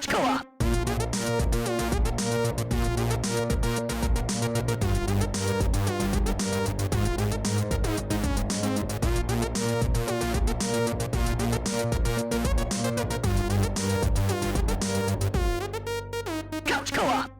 Couch Co-op. Couch Co-op.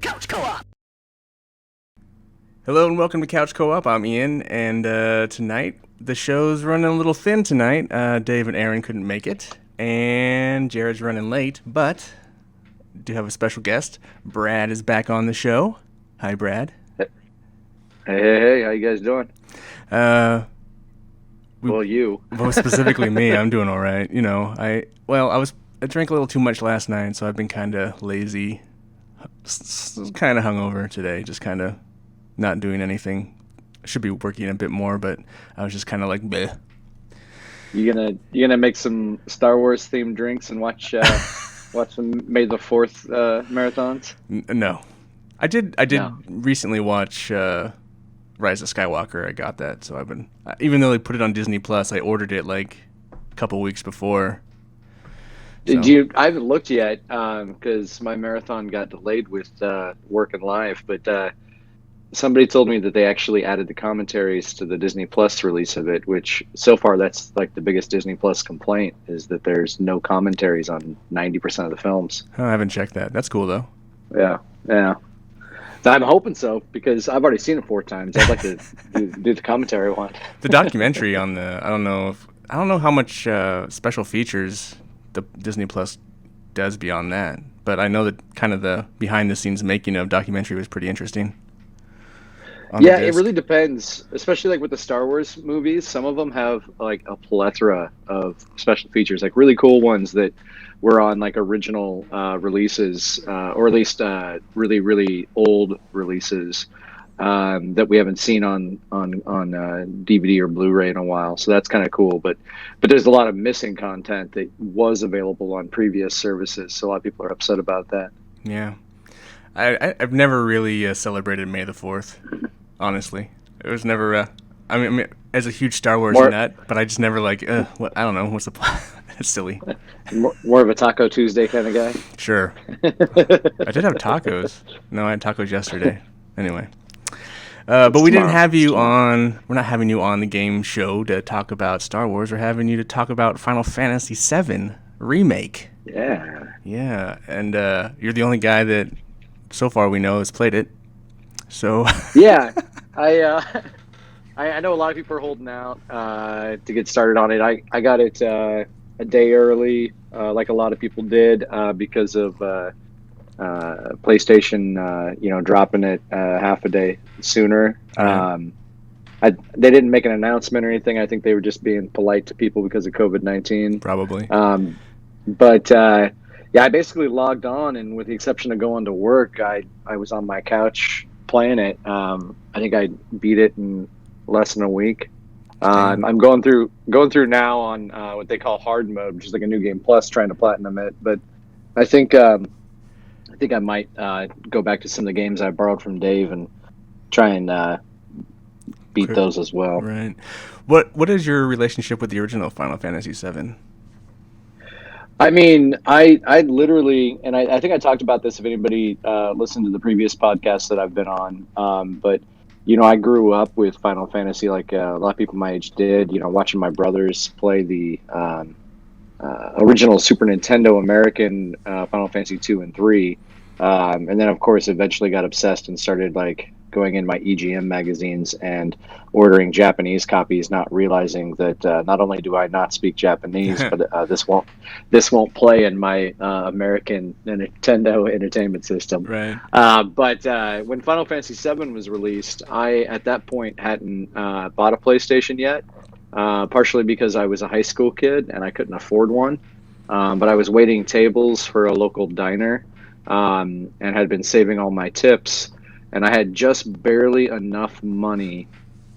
Couch Co-op. Hello and welcome to Couch Co-op. I'm Ian, and tonight the show's running a little thin tonight. Dave and Aaron couldn't make it, and Jared's running late, but do have a special guest. Brad is back on the show. Hi, Brad. Hey, how you guys doing? You. Well, specifically me, I'm doing all right. You know, I drank a little too much last night, so I've been kind of lazy, kind of hungover today, just kind of not doing anything. I should be working a bit more, but I was just kind of like, bleh. You gonna make some Star Wars themed drinks and watch some May the 4th marathons? No, I did No. recently watch Rise of Skywalker. I got that, so I've been even though they put it on Disney Plus, I ordered it like a couple weeks before. Did So- you? I haven't looked yet because my marathon got delayed with work and live. But somebody told me that they actually added the commentaries to the Disney Plus release of it, which so far that's like the biggest Disney Plus complaint is that there's no commentaries on 90% of the films. Oh, I haven't checked that. That's cool though. Yeah. I'm hoping so because I've already seen it 4 times. I'd like to do the commentary one. The documentary on the I don't know how much special features the Disney Plus does beyond that, but I know that kind of the behind the scenes making of documentary was pretty interesting. On the Yeah, it disc. really depends, especially like with the Star Wars movies. Some of them have like a plethora of special features, like really cool ones that were on like original releases, or at least really, really old releases that we haven't seen on DVD or Blu-ray in a while. So that's kind of cool. But there's a lot of missing content that was available on previous services. So a lot of people are upset about that. Yeah, I've never really celebrated May the 4th. Honestly, it was never. I mean, as a huge Star Wars nut, but I just never like. What I don't know. What's the point? It's silly. More of a Taco Tuesday kind of guy. Sure. I did have tacos. No, I had tacos yesterday. Anyway. But we didn't have you on. We're not having you on the game show to talk about Star Wars. We're having you to talk about Final Fantasy VII Remake. Yeah. Yeah, and you're the only guy that, so far we know, has played it. So. Yeah, I know a lot of people are holding out to get started on it. I got it a day early, like a lot of people did, because of PlayStation, dropping it half a day sooner. They didn't make an announcement or anything. I think they were just being polite to people because of COVID-19. Probably. Yeah, I basically logged on, and with the exception of going to work, I was on my couch playing it. I think I beat it in less than a week. I'm going through now on what they call hard mode, which is like a new game plus, trying to platinum it. But I think I might go back to some of the games I borrowed from Dave and try and beat those as well. Right. What is your relationship with the original Final Fantasy VII? I mean, I literally, and I think I talked about this if anybody listened to the previous podcast that I've been on, but, I grew up with Final Fantasy like a lot of people my age did, watching my brothers play the original Super Nintendo American Final Fantasy 2 and 3, and then, of course, eventually got obsessed and started, like, going in my EGM magazines and ordering Japanese copies, not realizing that not only do I not speak Japanese, but this won't play in my American Nintendo Entertainment System. Right. But when Final Fantasy VII was released, I at that point hadn't bought a PlayStation yet, partially because I was a high school kid and I couldn't afford one. But I was waiting tables for a local diner and had been saving all my tips. And I had just barely enough money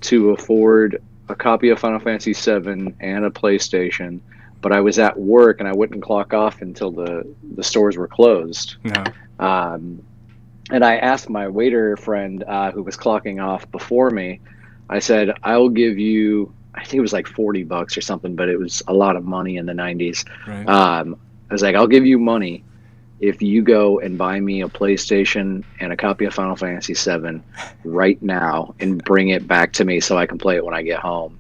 to afford a copy of Final Fantasy VII and a PlayStation. but I was at work and I wouldn't clock off until the stores were closed. No. And I asked my waiter friend who was clocking off before me, I said, I'll give you, I think it was like $40 or something, but it was a lot of money in the 90s. Right. I was like, I'll give you money if you go and buy me a PlayStation and a copy of Final Fantasy VII right now and bring it back to me so I can play it when I get home.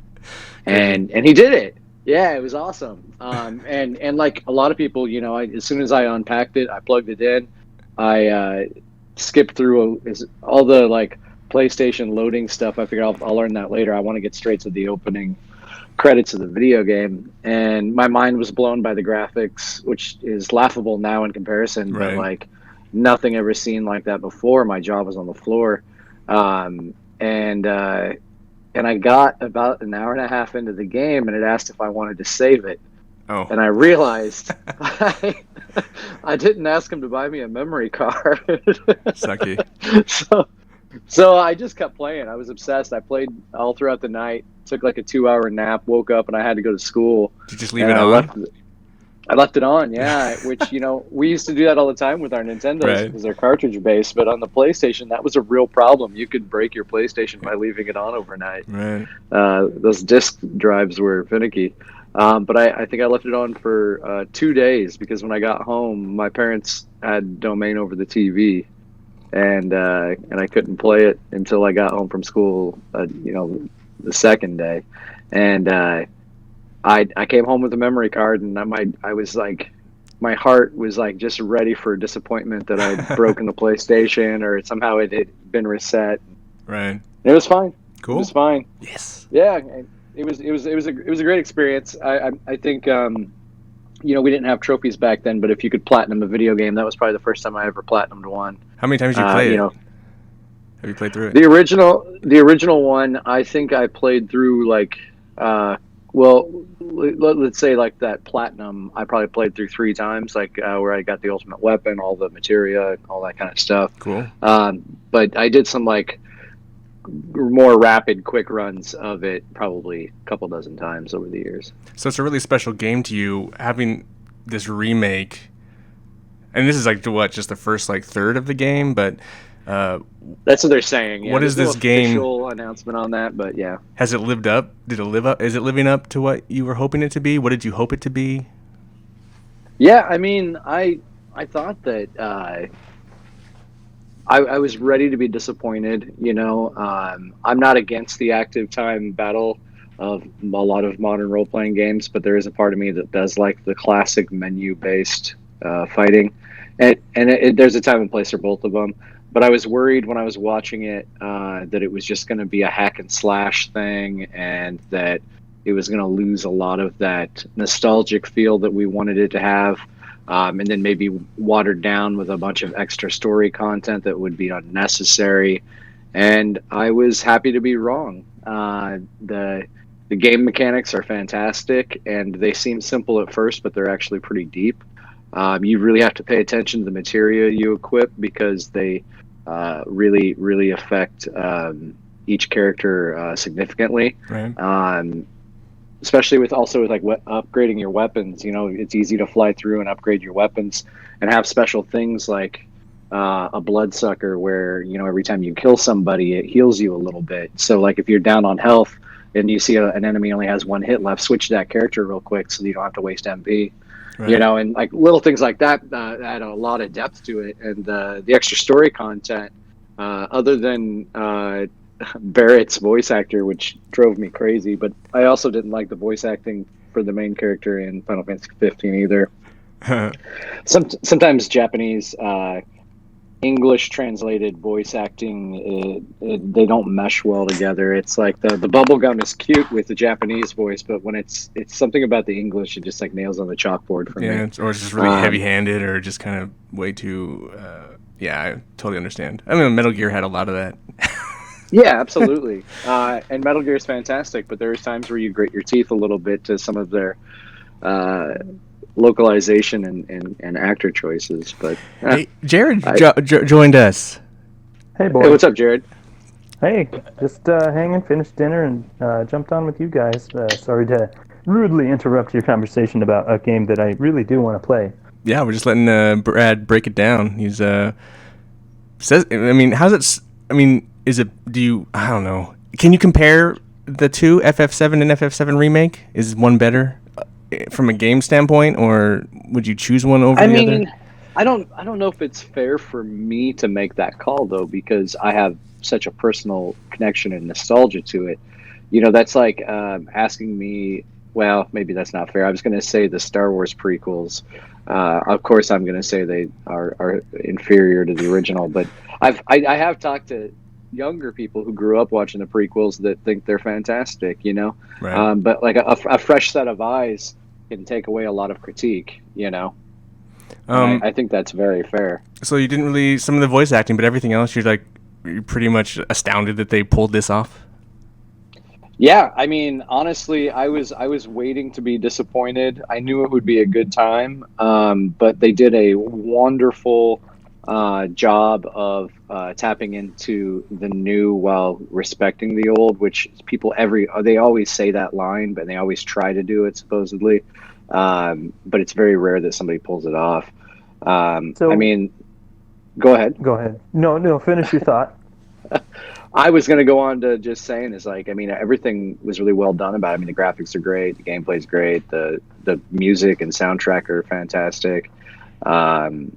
And he did it. Yeah, it was awesome. And like a lot of people, you know, as soon as I unpacked it, I plugged it in. I skipped through all the like PlayStation loading stuff. I figured I'll learn that later. I want to get straight to the opening credits of the video game, and my mind was blown by the graphics, which is laughable now in comparison, but like nothing ever seen like that before. My jaw was on the floor. And I got about an hour and a half into the game, and it asked if I wanted to save it. Oh. And I realized I didn't ask him to buy me a memory card. Sucky. So I just kept playing. I was obsessed. I played all throughout the night, took like a 2-hour nap, woke up, and I had to go to school. Did you just leave it on? I left it on, yeah, which, you know, we used to do that all the time with our Nintendos because they're cartridge based, but on the PlayStation, that was a real problem. You could break your PlayStation by leaving it on overnight. Right. Those disk drives were finicky. But I think I left it on for 2 days because when I got home, my parents had domain over the TV, and I couldn't play it until I got home from school, you know, the second day. And I came home with a memory card, and I was like, my heart was like just ready for disappointment that I'd broken the PlayStation or somehow it had been reset. Right. And it was fine. Cool. It was fine. Yes. Yeah. It was a great experience. I think you know, we didn't have trophies back then, but if you could platinum a video game, that was probably the first time I ever platinumed one. How many times did you play it? You know, have you played through it? The original one, I think I played through like well, let's say like that platinum, I probably played through 3 times, like where I got the ultimate weapon, all the materia, all that kind of stuff. Cool. But I did some like more rapid, quick runs of it probably a couple dozen times over the years. So it's a really special game to you, having this remake. And this is like just the first like third of the game, but that's what they're saying. Yeah, what is this game? Official announcement on that, but yeah. Has it lived up? Did it live up? Is it living up to what you were hoping it to be? What did you hope it to be? Yeah, I mean, I thought that I was ready to be disappointed. You know, I'm not against the active time battle of a lot of modern role playing games, but there is a part of me that does like the classic menu based fighting, and there's a time and place for both of them. But I was worried when I was watching it that it was just going to be a hack and slash thing, and that it was going to lose a lot of that nostalgic feel that we wanted it to have, and then maybe watered down with a bunch of extra story content that would be unnecessary. And I was happy to be wrong. The game mechanics are fantastic, and they seem simple at first, but they're actually pretty deep. You really have to pay attention to the materia you equip because they really affect each character significantly. Right. Especially with like upgrading your weapons. You know, it's easy to fly through and upgrade your weapons and have special things like a bloodsucker where, you know, every time you kill somebody, it heals you a little bit. So like if you're down on health and you see an enemy only has 1 hit left, switch that character real quick so you don't have to waste MP. Right. You know, and like little things like that add a lot of depth to it. And the extra story content, other than Barrett's voice actor, which drove me crazy, but I also didn't like the voice acting for the main character in Final Fantasy 15 either. Sometimes Japanese English translated voice acting, they don't mesh well together. It's like the bubblegum is cute with the Japanese voice, but when it's something about the English, it just like nails on the chalkboard for me. Or it's just really heavy-handed, or just kind of way too. Yeah, I totally understand. I mean, Metal Gear had a lot of that. Yeah, absolutely. And Metal Gear is fantastic, but there's times where you grit your teeth a little bit to some of their localization and actor choices. But hey, Jared joined us. Hey, boy. Hey, what's up, Jared? Hey, just hanging, finished dinner, and jumped on with you guys. Sorry to rudely interrupt your conversation about a game that I really do want to play. Yeah, we're just letting Brad break it down. He's says. I mean, how's it? I mean, is it? Do you? I don't know. Can you compare the two FF7 and FF7 remake? Is one better from a game standpoint, or would you choose one over I the other? mean, I don't know if it's fair for me to make that call though, because I have such a personal connection and nostalgia to it. You know, that's like asking me. Well, maybe that's not fair. I was going to say the Star Wars prequels. Of course, I'm going to say they are inferior to the original. But I have talked to younger people who grew up watching the prequels that think they're fantastic. You know, Right. but like a fresh set of eyes can take away a lot of critique. You know, and Um. I think that's very fair. So you didn't really some of the voice acting, but everything else, you're pretty much astounded that they pulled this off. Yeah, I mean, honestly, I was waiting to be disappointed. I knew it would be a good time, but they did a wonderful job of tapping into the new while respecting the old. Which people they always say that line, but they always try to do it supposedly. But it's very rare that somebody pulls it off. I So mean, go ahead. go ahead. No, no, finish your thought. I was going to go on to just saying is like, I mean, everything was really well done about it. I mean, the graphics are great, the gameplay's great, the music and soundtrack are fantastic. The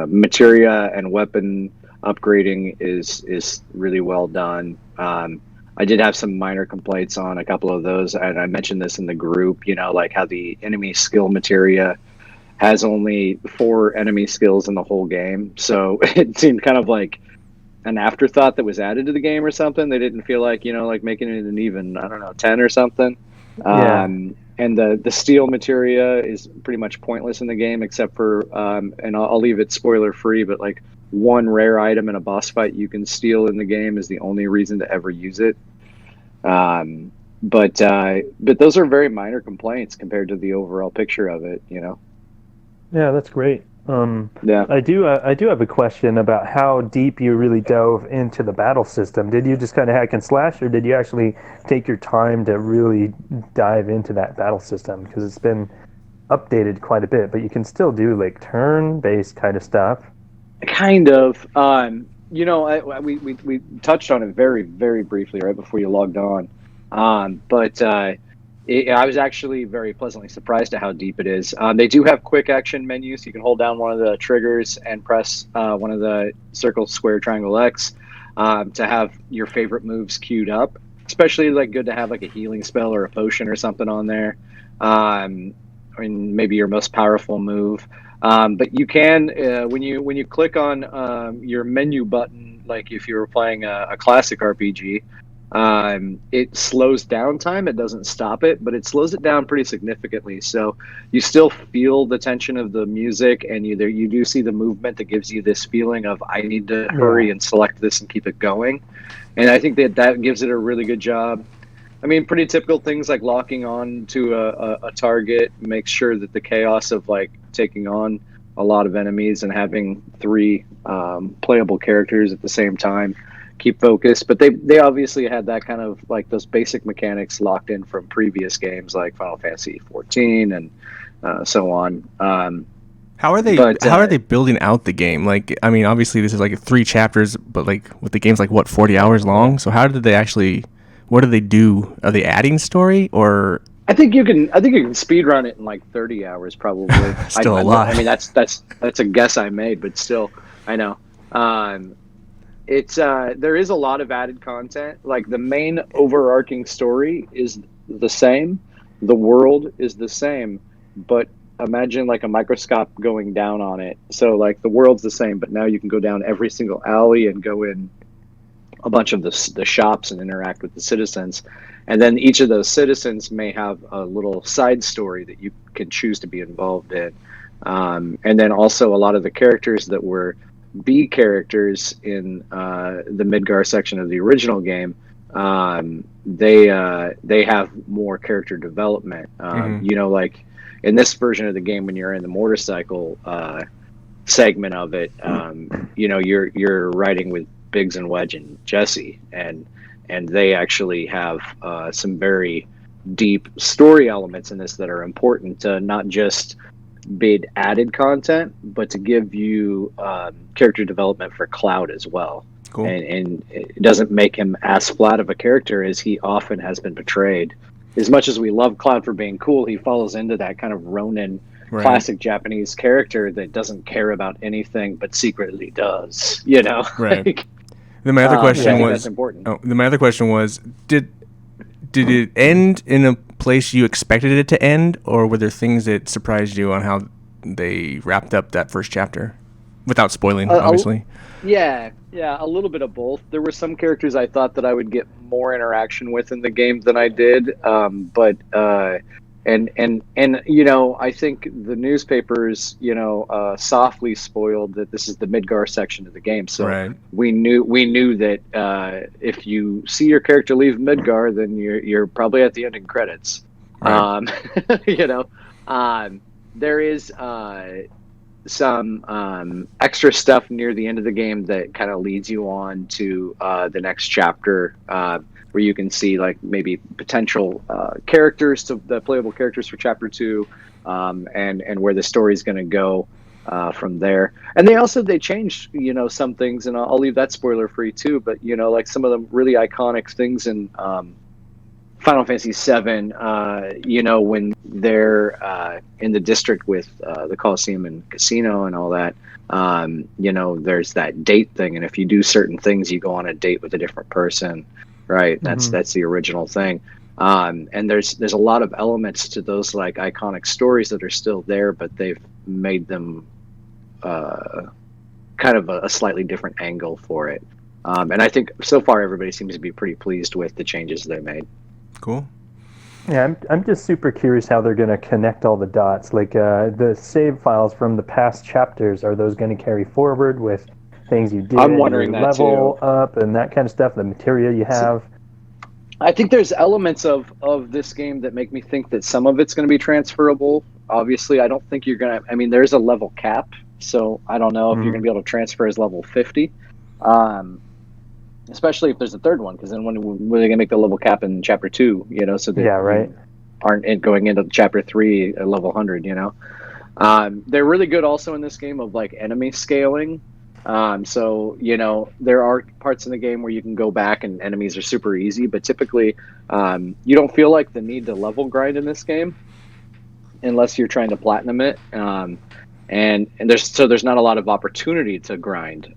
materia and weapon upgrading is really well done. I did have some minor complaints on a couple of those, and I mentioned this in the group. You know, like how the enemy skill materia has only 4 enemy skills in the whole game, so it seemed kind of like an afterthought that was added to the game or something. They didn't feel like, you know, like making it an even, I don't know, 10 or something. Yeah. And the steel materia is pretty much pointless in the game, except for, and I'll leave it spoiler free, but like one rare item in a boss fight you can steal in the game is the only reason to ever use it. But those are very minor complaints compared to the overall picture of it, you know? Yeah, that's great. Yeah. I do have a question about how deep you really dove into the battle system. Did you just kind of hack and slash, or did you actually take your time to really dive into that battle system? Because it's been updated quite a bit, but you can still do like turn-based kind of stuff. Kind of. You know, we touched on it very, very briefly right before you logged on. But I was actually very pleasantly surprised at how deep it is. They do have quick action menus. You can hold down one of the triggers and press one of the circle, square, triangle, X to have your favorite moves queued up. Especially like good to have like a healing spell or a potion or something on there. I mean, maybe your most powerful move. But you can when you click on your menu button, like if you were playing a classic RPG. It slows down time. It doesn't stop it, but it slows it down pretty significantly. So you still feel the tension of the music, and you do see the movement that gives you this feeling of I need to hurry Yeah. and select this and keep it going. And I think that gives it a really good job. I mean, pretty typical things like locking on to a target makes sure that the chaos of like taking on a lot of enemies and having 3 playable characters at the same time keep focused. But they obviously had that kind of like those basic mechanics locked in from previous games like Final Fantasy 14 and so on. How are they? But How are they building out the game? Like, I mean, obviously this is like 3 chapters, but like with the game's like what 40 hours long. So how did they actually? What do they do? Are they adding story or I think you can speed run it in like 30 hours probably. still a lot? I mean that's a guess I made, but still I know. It's there is a lot of added content. Like the main overarching story is the same, the world is the same, but imagine like a microscope going down on it. So like the world's the same, but now you can go down every single alley and go in a bunch of the shops and interact with the citizens. And then each of those citizens may have a little side story that you can choose to be involved in. And then also a lot of the characters that were B characters in the Midgar section of the original game, they have more character development. You know, like in this version of the game, when you're in the motorcycle segment of it, you know, you're riding with Biggs and Wedge and Jesse, and they actually have some very deep story elements in this that are important to not just be added content, but to give you character development for Cloud as well. Cool. And it doesn't make him as flat of a character as he often has been portrayed. As much as we love Cloud for being cool, he falls into that kind of Ronin classic Japanese character that doesn't care about anything but secretly does. Right. Then my other question was, that's important. My other question was, did it end in a place you expected it to end, or were there things that surprised you on how they wrapped up that first chapter, without spoiling, obviously? Yeah, a little bit of both. There were some characters I thought that I would get more interaction with in the game than I did, but I think the newspapers, softly spoiled that this is the Midgar section of the game. So we knew that if you see your character leave Midgar, then you're probably at the ending credits. Right. There is some extra stuff near the end of the game that kind of leads you on to the next chapter, where you can see like maybe potential characters, the playable characters for chapter 2, and where the story is going to go from there. And they changed some things, and I'll leave that spoiler free too, but like some of the really iconic things in Final Fantasy VII, when they're in the district with the Coliseum and casino and all that, there's that date thing, and if you do certain things, you go on a date with a different person, right? That's the original thing. And there's a lot of elements to those like iconic stories that are still there, but they've made them kind of a slightly different angle for it. And I think so far everybody seems to be pretty pleased with the changes they made. Cool. Yeah, I'm just super curious how they're going to connect all the dots. Like the save files from the past chapters, are those going to carry forward with things you did? I'm wondering that level too. up and that kind of stuff, the material you have. I think there's elements of this game that make me think that some of it's going to be transferable. Obviously, I don't think you're going to... I mean, there's a level cap, so I don't know if you're going to be able to transfer as level 50. Especially if there's a third one, because then when are they going to make the level cap in chapter 2, so that aren't going into chapter 3 at level 100, They're really good also in this game of like enemy scaling. So there are parts in the game where you can go back and enemies are super easy, but typically you don't feel like the need to level grind in this game unless you're trying to platinum it. And there's not a lot of opportunity to grind.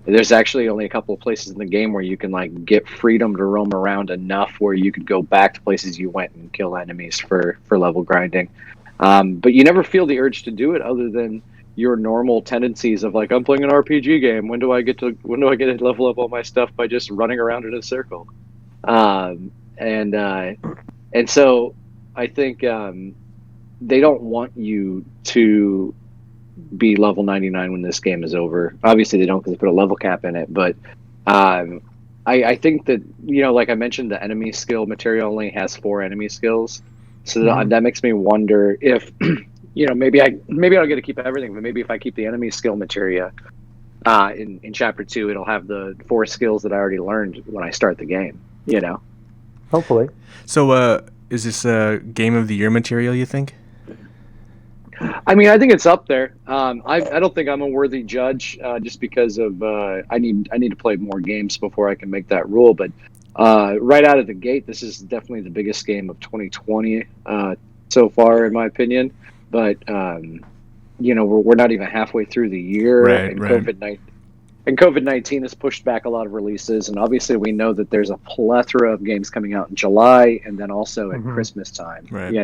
There's actually only a couple of places in the game where you can like get freedom to roam around enough where you could go back to places you went and kill enemies for level grinding. But you never feel the urge to do it other than your normal tendencies of like, I'm playing an RPG game. When do I get to level up all my stuff by just running around in a circle? And so I think they don't want you to be level 99 when this game is over. Obviously they don't, because they put a level cap in it, but I think that like I mentioned, the enemy skill material only has 4 enemy skills, so that makes me wonder if maybe I'll get to keep everything, but maybe if I keep the enemy skill materia in chapter 2, it'll have the 4 skills that I already learned when I start the game. Hopefully. So is this a game of the year material, you think? I mean, I think it's up there. I don't think I'm a worthy judge, just because of I need to play more games before I can make that rule. But right out of the gate, this is definitely the biggest game of 2020 so far, in my opinion. But we're not even halfway through the year, and COVID-19 has pushed back a lot of releases. And obviously, we know that there's a plethora of games coming out in July, and then also at Christmas time. Right.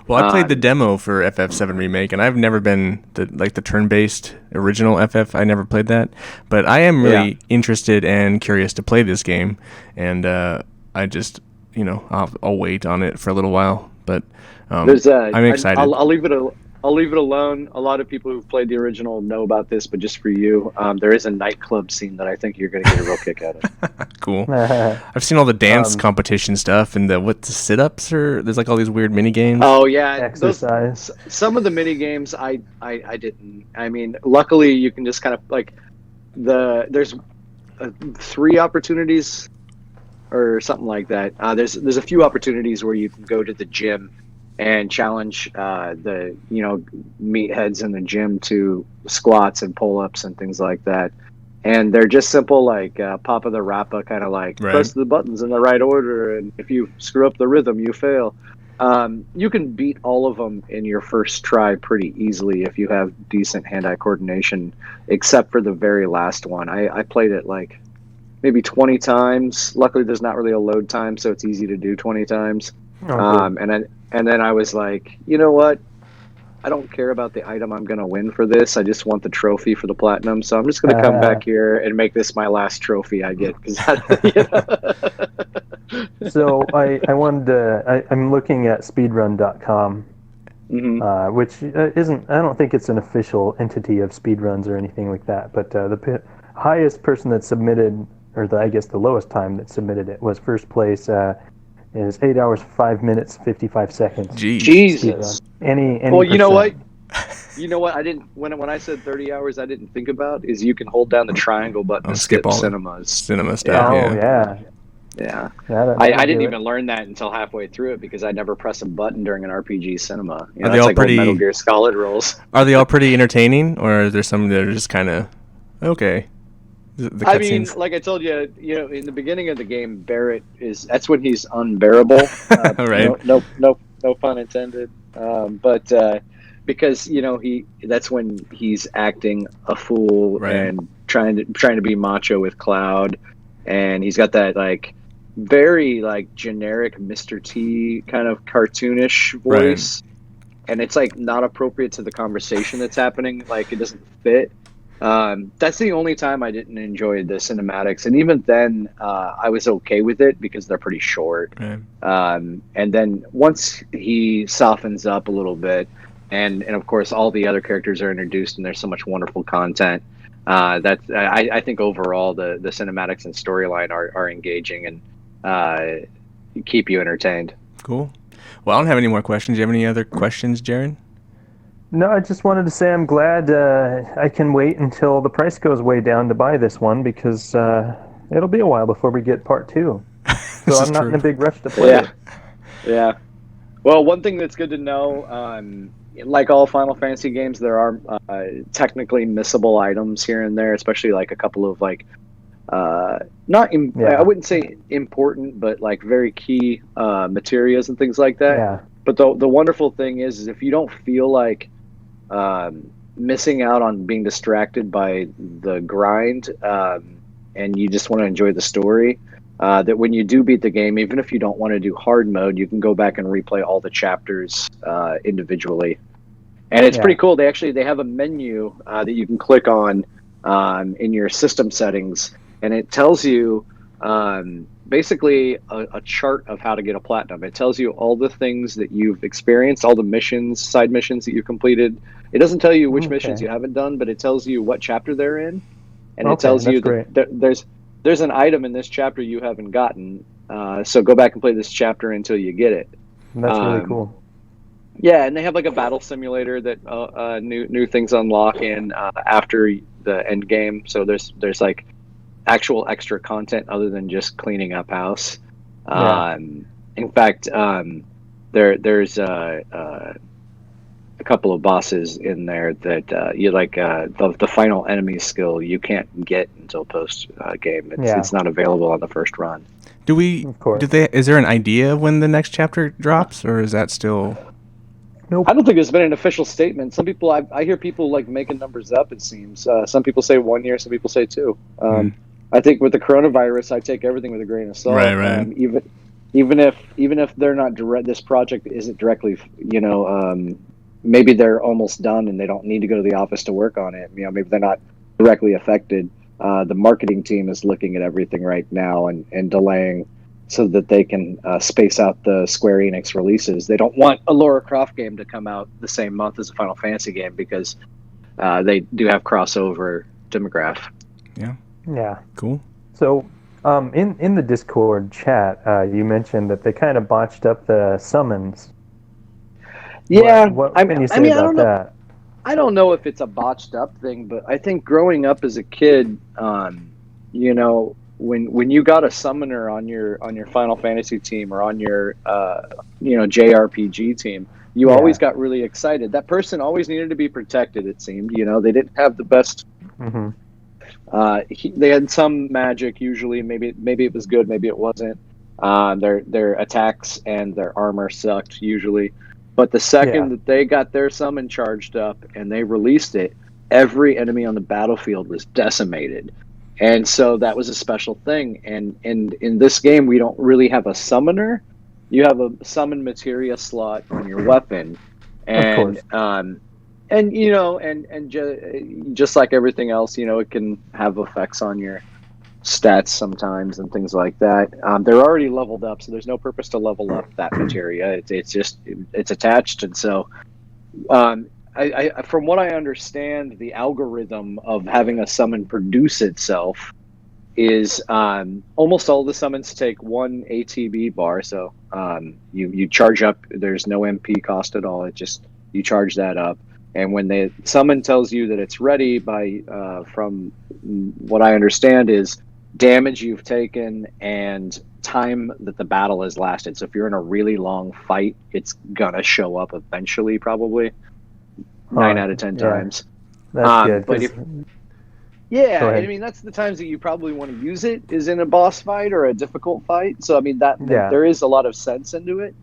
Well, I played the demo for FF7 Remake, and I've never been the turn-based original FF. I never played that, but I am really interested and curious to play this game, and I just, I'll wait on it for a little while. But I'm excited. I'll leave it alone. A lot of people who've played the original know about this, but just for you, there is a nightclub scene that I think you're going to get a real kick out of. Cool. I've seen all the dance competition stuff and the sit-ups, or there's like all these weird mini games. Oh yeah, exercise. Some of the mini games I didn't. I mean, luckily you can just kind of like there's 3 opportunities or something like that. There's a few opportunities where you can go to the gym and challenge the meatheads in the gym to squats and pull-ups and things like that. And they're just simple, like Papa the Rappa, kind of like Right. press the buttons in the right order, and if you screw up the rhythm, you fail. You can beat all of them in your first try pretty easily if you have decent hand-eye coordination, except for the very last one. I played it like maybe 20 times. Luckily, there's not really a load time, so it's easy to do 20 times. Oh, And then I was like, you know what? I don't care about the item I'm going to win for this. I just want the trophy for the platinum. So I'm just going to come back here and make this my last trophy I get. So I wanted to. I'm looking at speedrun.com, which isn't. I don't think it's an official entity of speedruns or anything like that. But the highest person that submitted, or I guess the lowest time that submitted it, was first place. Is 8 hours 5 minutes 55 seconds. Jeez. Jesus. Any Well, you know what? percent. You know what? I didn't when I said 30 hours. I didn't think about is you can hold down the triangle button to skip all the cinemas. cinema stuff. Oh Yeah. Yeah. That'll I didn't do even it. learn that until halfway through it because I never press a button during an RPG cinema. You know, Are they that's all like pretty- old Metal Gear Solid rules. Are they all pretty entertaining, or is there some that are just kind of okay? The I mean, cutscenes. like I told you, in the beginning of the game, Barrett that's when he's unbearable. Right. No pun intended. But because that's when he's acting a fool Right. and trying to be macho with Cloud, and he's got that like very like generic Mr. T kind of cartoonish voice, and it's like not appropriate to the conversation that's happening. Like it doesn't fit. That's the only time I didn't enjoy the cinematics, and even then, I was okay with it because they're pretty short. Right. And then once he softens up a little bit, and of course all the other characters are introduced, and there's so much wonderful content. I think overall the cinematics and storyline are engaging and keep you entertained. Cool. Well, I don't have any more questions. Do you have any other questions, Jaron? No, I just wanted to say I'm glad I can wait until the price goes way down to buy this one because it'll be a while before we get part 2. So This I'm is not true. in a big rush to play it. Yeah. Well, one thing that's good to know, like all Final Fantasy games, there are technically missable items here and there, especially like a couple of like I wouldn't say important, but like very key materials and things like that. Yeah. But the wonderful thing is if you don't feel like missing out on being distracted by the grind, and you just want to enjoy the story, that when you do beat the game, even if you don't want to do hard mode, you can go back and replay all the chapters individually, and it's pretty cool. They have a menu that you can click on in your system settings, and it tells you basically a chart of how to get a platinum. It tells you all the things that you've experienced, all the missions, side missions that you completed. It doesn't tell you which missions you haven't done, but it tells you what chapter they're in, and it tells you that there's an item in this chapter you haven't gotten. So go back and play this chapter until you get it. That's really cool. Yeah, and they have like a battle simulator that new things unlock in after the end game. So there's like actual extra content other than just cleaning up house. In fact, there's a couple of bosses in there that you like the final enemy skill you can't get until post game. It's not available on the first run. Is there an idea of when the next chapter drops, or is that still? Nope. I don't think there's been an official statement. Some people I hear people like making numbers up. It seems some people say 1 year, some people say 2. I think with the coronavirus, I take everything with a grain of salt. Right. Even if they're not direct, this project isn't directly, maybe they're almost done and they don't need to go to the office to work on it. Maybe they're not directly affected. The marketing team is looking at everything right now and delaying so that they can space out the Square Enix releases. They don't want a Lara Croft game to come out the same month as a Final Fantasy game because they do have crossover demographic. Yeah. Cool. So, in the Discord chat, you mentioned that they kind of botched up the summons. Yeah, What can you say about that? I don't know if it's a botched up thing, but I think growing up as a kid, when you got a summoner on your Final Fantasy team or on your JRPG team, you always got really excited. That person always needed to be protected. It seemed, they didn't have the best. Mm-hmm. They had some magic usually. Maybe it was good, maybe it wasn't. Their attacks and their armor sucked usually. But the second that they got their summon charged up and they released it, every enemy on the battlefield was decimated. And so that was a special thing. And in this game, we don't really have a summoner. You have a summon materia slot on your weapon. And just like everything else, it can have effects on your stats sometimes and things like that. They're already leveled up, so there's no purpose to level up that materia. It's attached. And so I from what I understand, the algorithm of having a summon produce itself is almost all the summons take 1 ATB bar. So you charge up. There's no MP cost at all. You charge that up, and when the summon tells you that it's ready, from what I understand is damage you've taken and time that the battle has lasted. So if you're in a really long fight, it's gonna show up eventually, probably 9 out of 10 times. That's good. But I mean, that's the times that you probably want to use it is in a boss fight or a difficult fight. So I mean there is a lot of sense into it.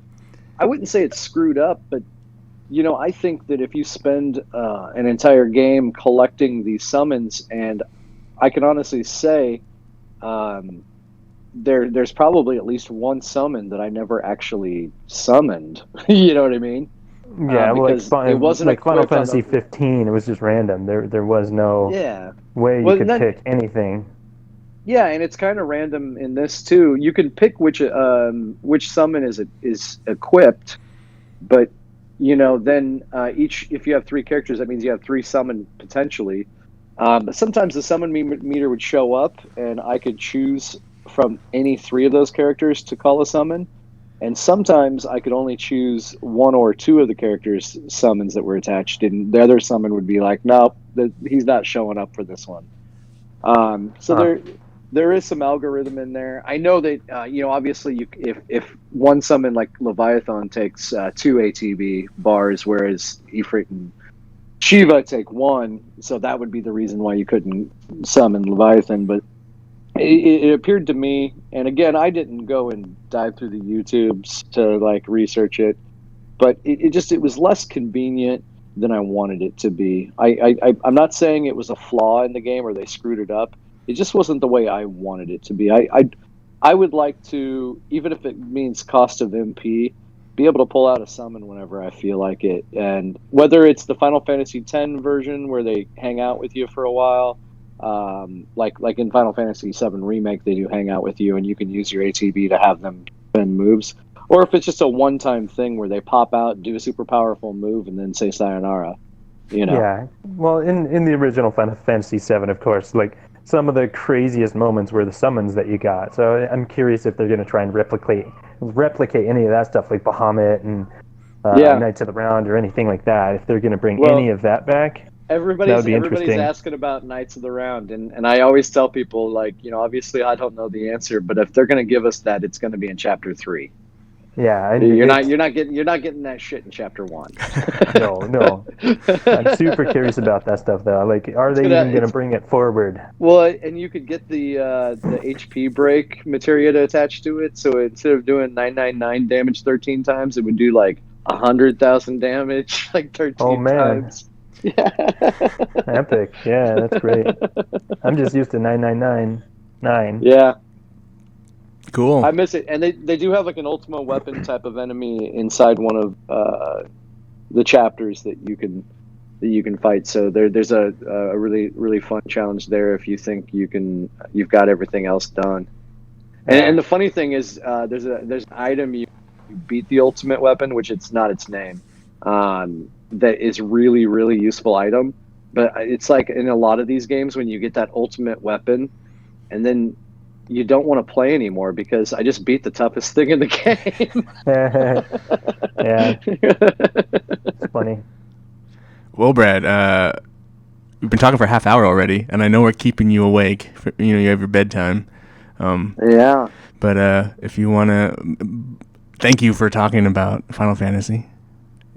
I wouldn't say it's screwed up, but I think that if you spend an entire game collecting these summons, and I can honestly say there's probably at least one summon that I never actually summoned. You know what I mean? Yeah, because it wasn't like Final Fantasy 15. It was just random. There was no way you could pick anything. Yeah, and it's kind of random in this too. You can pick which summon is equipped, but then if you have 3 characters, that means you have 3 summon potentially. But sometimes the summon meter would show up, and I could choose from any 3 of those characters to call a summon. And sometimes I could only choose 1 or 2 of the characters' summons that were attached, and the other summon would be like, no, he's not showing up for this one. There is some algorithm in there. I know that obviously if one summon like Leviathan takes 2 ATB bars, whereas Ifrit and Shiva take 1, so that would be the reason why you couldn't summon Leviathan. But it appeared to me, and again, I didn't go and dive through the YouTubes to like research it, but it was less convenient than I wanted it to be. I'm not saying it was a flaw in the game or they screwed it up. It just wasn't the way I wanted it to be. I would like to, even if it means cost of MP, be able to pull out a summon whenever I feel like it. And whether it's the Final Fantasy X version where they hang out with you for a while, like in Final Fantasy VII Remake, they do hang out with you and you can use your ATB to have them spend moves. Or if it's just a one-time thing where they pop out, do a super powerful move, and then say sayonara. Yeah. Well, in the original Final Fantasy VII, of course, like some of the craziest moments were the summons that you got. So I'm curious if they're going to try and replicate any of that stuff, like Bahamut and Knights of the Round or anything like that. If they're going to bring any of that back, everybody's asking about Knights of the Round, and I always tell people, like, obviously I don't know the answer, but if they're going to give us that, it's going to be in Chapter 3. Yeah, you're not getting that shit in Chapter 1. No. I'm super curious about that stuff though. Like, are they even going to bring it forward? Well, and you could get the HP break materia to attach to it. So instead of doing 999 damage 13 times, it would do like 100,000 damage like 13 times. Yeah. Epic. Yeah, that's great. I'm just used to 999. Yeah. Cool. I miss it, and they do have like an Ultima weapon type of enemy inside one of the chapters that you can fight. So there's a really really fun challenge there if you think you've got everything else done. And the funny thing is, there's an item you beat the ultimate weapon, which it's not its name, that is really really useful item. But it's like in a lot of these games when you get that ultimate weapon, and then you don't want to play anymore because I just beat the toughest thing in the game. Yeah. It's funny. Well, Brad, we've been talking for a half hour already, and I know we're keeping you awake. You have your bedtime. Yeah. But if you want to, thank you for talking about Final Fantasy.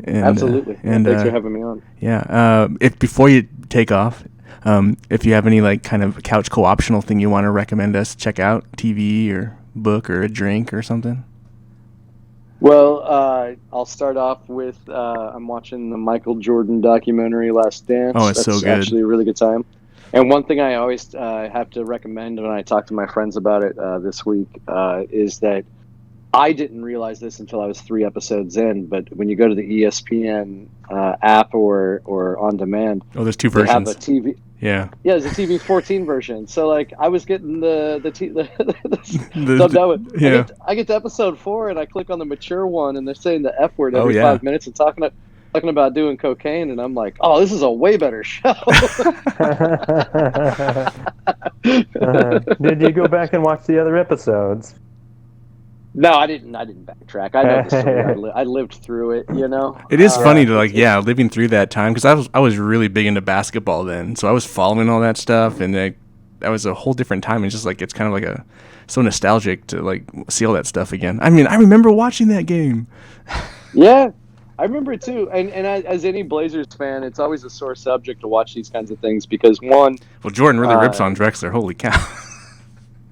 And, Absolutely. Thanks for having me on. Yeah. If before you take off, if you have any like kind of couch co-optional thing you want to recommend us check out, TV or book or a drink or something. Well, I'll start off with I'm watching the Michael Jordan documentary Last Dance. Oh, it's That's so good. actually a really good time. And one thing I always have to recommend when I talk to my friends about it this week is that I didn't realize this until I was 3 episodes in, but when you go to the ESPN app or on demand, there's 2 they versions. have a TV. Yeah. Yeah, there's a TV 14 version. So like I was getting the dubbed out. Yeah. I get to episode 4 and I click on the mature one and they're saying the F word every yeah. 5 minutes and talking about doing cocaine, and I'm like, oh, this is a way better show. Did you go back and watch the other episodes? No, I didn't backtrack. I know the story. I lived through it, you know. It is funny to living through that time, because I was really big into basketball then, so I was following all that stuff, and that was a whole different time. It's just like it's kind of like so nostalgic to like see all that stuff again. I mean, I remember watching that game. Yeah, I remember it too. And as any Blazers fan, it's always a sore subject to watch these kinds of things because Jordan really rips on Drexler. Holy cow.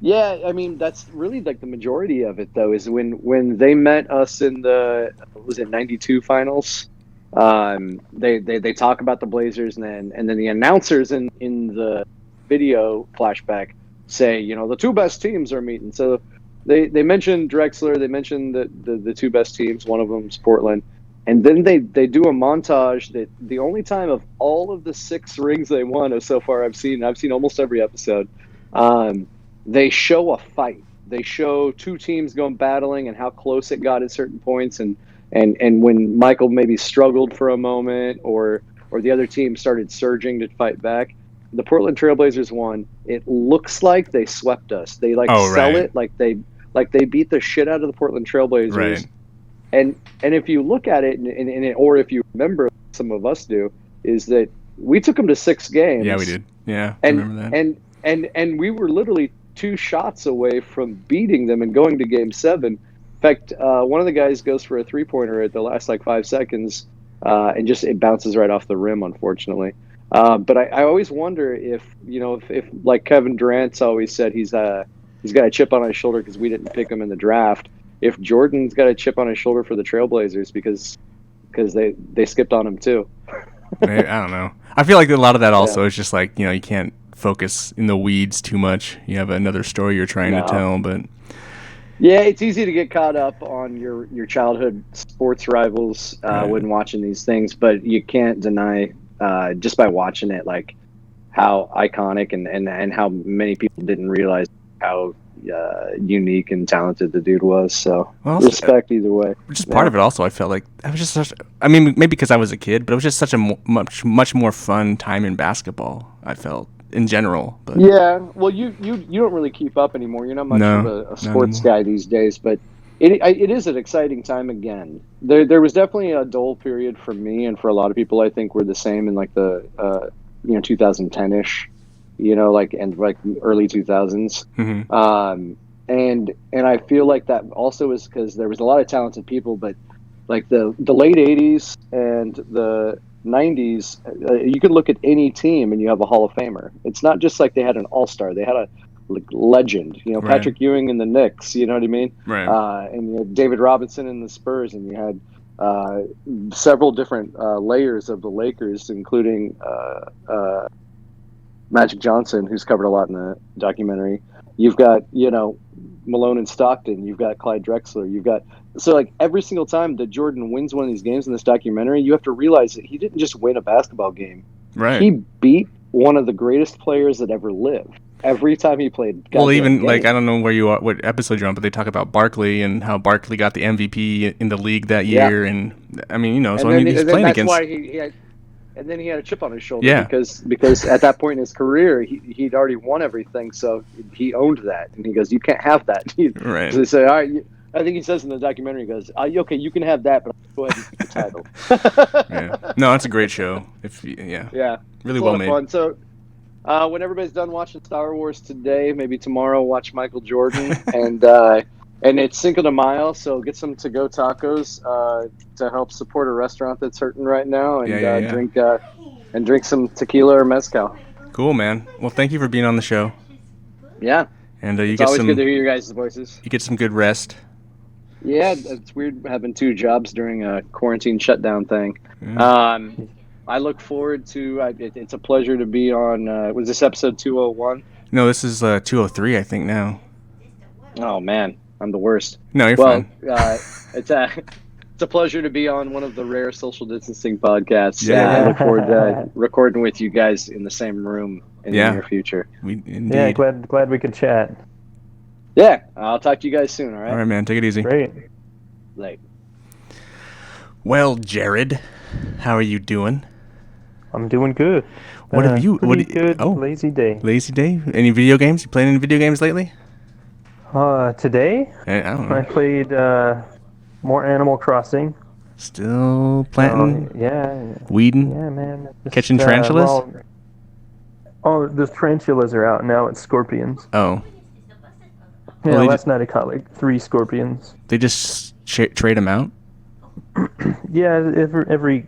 Yeah, I mean that's really like the majority of it though is when they met us in the '92 finals. They talk about the Blazers and then the announcers in the video flashback say, you know, the 2 best teams are meeting. So they mentioned Drexler, they mentioned the 2 best teams. One of them's Portland, and then they do a montage that the only time of all of the 6 rings they won so far I've seen almost every episode. They show a fight. They show 2 teams going battling and how close it got at certain points, and when Michael maybe struggled for a moment, or the other team started surging to fight back. The Portland Trailblazers won. It looks like they swept us. They sell it like they beat the shit out of the Portland Trailblazers. Right. And if you look at it, or if you remember, some of us do, is that we took them to 6 games. Yeah, we did. Yeah, I remember that. And we were literally 2 shots away from beating them and going to Game 7. In fact, one of the guys goes for a 3-pointer at the last 5 seconds, and just it bounces right off the rim, unfortunately. But I always wonder if like Kevin Durant's always said he's got a chip on his shoulder because we didn't pick him in the draft. If Jordan's got a chip on his shoulder for the Trailblazers because they skipped on him too. I don't know. I feel like a lot of that also is just like, you can't focus in the weeds too much. You have another story you're trying to tell, but yeah, it's easy to get caught up on your childhood sports rivals when watching these things, but you can't deny just by watching it like how iconic and how many people didn't realize how unique and talented the dude was. So respect either way. Which is part of it also. I felt like that was just maybe because I was a kid, but it was just such a much more fun time in basketball, I felt, in general. But yeah, well, you don't really keep up anymore. You're not much of a sports guy these days, but it is an exciting time again. There was definitely a dull period for me, and for a lot of people, I think we're the same in like the 2010-ish, and early 2000s. Mm-hmm. And I feel like that also is because there was a lot of talented people, but like the late 80s and the 90s, you could look at any team and you have a Hall of Famer. It's not just like they had an all-star; they had a legend. Right. Patrick Ewing in the Knicks. You know what I mean? Right. And you had David Robinson in the Spurs, and you had several different layers of the Lakers, including Magic Johnson, who's covered a lot in the documentary. You've got Malone and Stockton. You've got Clyde Drexler. You've got every single time that Jordan wins one of these games in this documentary, you have to realize that he didn't just win a basketball game. Right. He beat one of the greatest players that ever lived. Every time he played. Well, even I don't know where you are, what episode you're on, but they talk about Barkley and how Barkley got the MVP in the league that year, and he's playing against. Why and then he had a chip on his shoulder because at that point in his career he'd already won everything, so he owned that, and he goes, "You can't have that." Right. So they say, "All right." I think he says in the documentary, he goes, "Okay, you can have that, but go ahead and keep the title." Yeah. No, it's a great show. Yeah. Really well made. Fun. So, When everybody's done watching Star Wars today, maybe tomorrow, watch Michael Jordan, and it's Cinco de Mayo, so get some to-go tacos to help support a restaurant that's hurting right now, and Yeah. drink some tequila or mezcal. Cool, man. Well, thank you for being on the show. Yeah, And you it's get always some good to hear your guys' voices. you get some good rest. Yeah, it's weird having two jobs during a quarantine shutdown thing. Yeah. I look forward to. It's a pleasure to be on. Was this episode 201? No, this is 203, I think now. Oh man, I'm the worst. No, you're Well, fine. it's a pleasure to be on one of the rare social distancing podcasts. Yeah. I look forward to recording with you guys in the same room in the near future. Indeed. Yeah, glad we could chat. Yeah, I'll talk to you guys soon. All right. All right, man. Take it easy. Great. Like, Well, Jared, how are you doing? I'm doing good. What have you? Pretty good. Lazy day. Lazy day? Any video games? You playing any video games lately? Today I don't I know. played more Animal Crossing. Still planting? Yeah, Weeding? yeah, man. Just, Catching tarantulas? The tarantulas are out now. It's scorpions. Oh. Yeah, Well, they last night I caught like 3 scorpions. They just trade them out? Yeah, every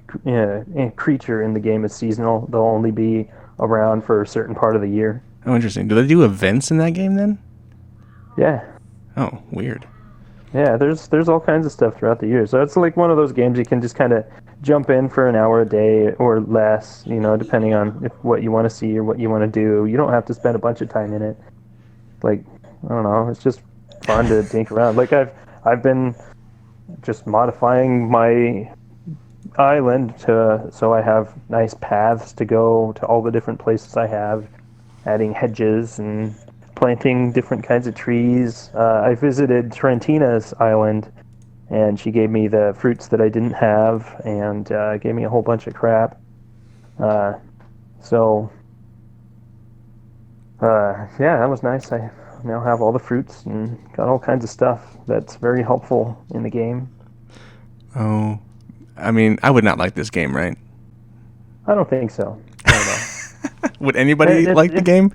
creature in the game is seasonal. They'll only be around for a certain part of the year. Oh, interesting. Do they do events in that game then? Yeah, Oh, weird. yeah. There's all kinds of stuff throughout the year. So it's like one of those games you can just kind of jump in for an hour a day or less, depending on what you want to see or what you want to do. You don't have to spend a bunch of time in it. Like, I don't know. It's just fun to dink around. Like I've been just modifying my island so I have nice paths to go to all the different places I have, adding hedges and planting different kinds of trees. I visited Trentina's island, and she gave me the fruits that I didn't have, and gave me a whole bunch of crap. Yeah, that was nice. I now have all the fruits and got all kinds of stuff that's very helpful in the game. Oh. I mean, I would not like this game, right? I don't think so. I don't know. Would anybody like the game?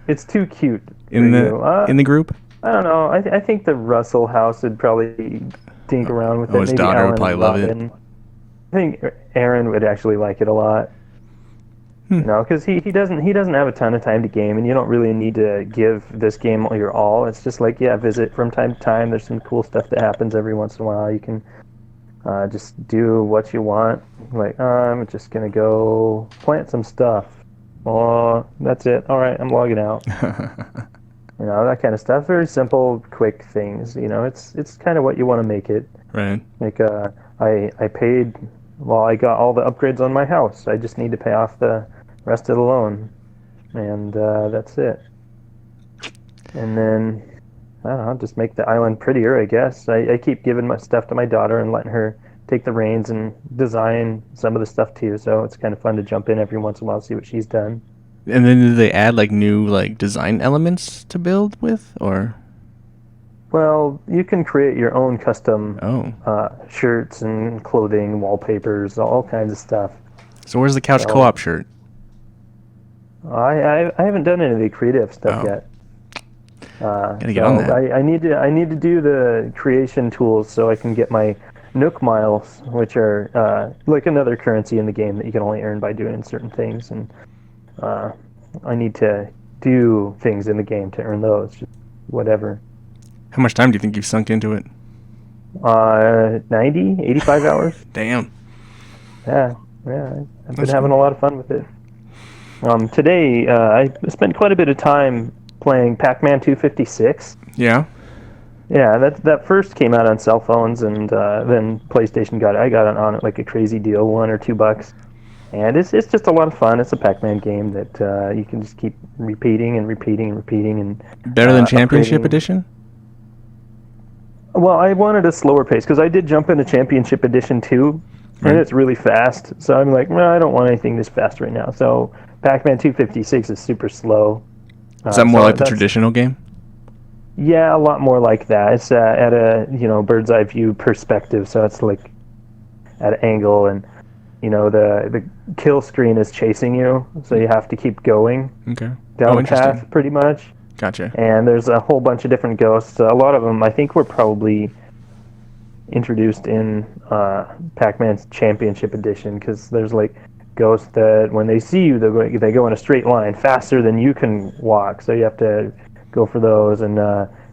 It's too cute In for you. the group? I don't know. I think the Russell house would probably dink around with it. His Maybe daughter Alan would probably and love it. Robin. I think Aaron would actually like it a lot. Because he doesn't have a ton of time to game, and you don't really need to give this game your all. It's just like, visit from time to time. There's some cool stuff that happens every once in a while. You can just do what you want. Like, I'm just gonna go plant some stuff. Oh, that's it. All right, I'm logging out. That kind of stuff. Very simple, quick things. It's kind of what you want to make it. Right. Like, I paid. Well, I got all the upgrades on my house. I just need to pay off the rest of the loan, and that's it. And then I don't know, just make the island prettier, I guess. I keep giving my stuff to my daughter and letting her take the reins and design some of the stuff too. So it's kind of fun to jump in every once in a while, see what she's done. And then do they add like new design elements to build with, or? Well, you can create your own custom Oh. shirts and clothing, wallpapers, all kinds of stuff. So where's the couch co-op shirt? I haven't done any of the creative stuff yet. Gotta get on that. I need to do the creation tools so I can get my Nook miles, which are like another currency in the game that you can only earn by doing certain things, and I need to do things in the game to earn those. Just whatever. How much time do you think you've sunk into it? 90, 85 hours. Damn. Yeah. I've been having a lot of fun with it. Today, I spent quite a bit of time playing Pac-Man 256. Yeah. Yeah, that first came out on cell phones, and then PlayStation got it. I got it on it like a crazy deal, $1 or $2, and it's just a lot of fun. It's a Pac-Man game that you can just keep repeating and repeating and repeating and Better than Championship upgrading. Edition? Well, I wanted a slower pace because I did jump into Championship Edition too, and it's really fast. So I'm like, I don't want anything this fast right now. So Pac-Man 256 is super slow. Is that more like the traditional game? Yeah, a lot more like that. It's at a bird's eye view perspective, so it's like at an angle, and the kill screen is chasing you, so you have to keep going Okay. down Oh, a path interesting. pretty much. Gotcha. And there's a whole bunch of different ghosts. A lot of them, I think, were probably introduced in Pac-Man's Championship Edition, because there's like ghosts that when they see you, they go in a straight line faster than you can walk. So you have to go for those. And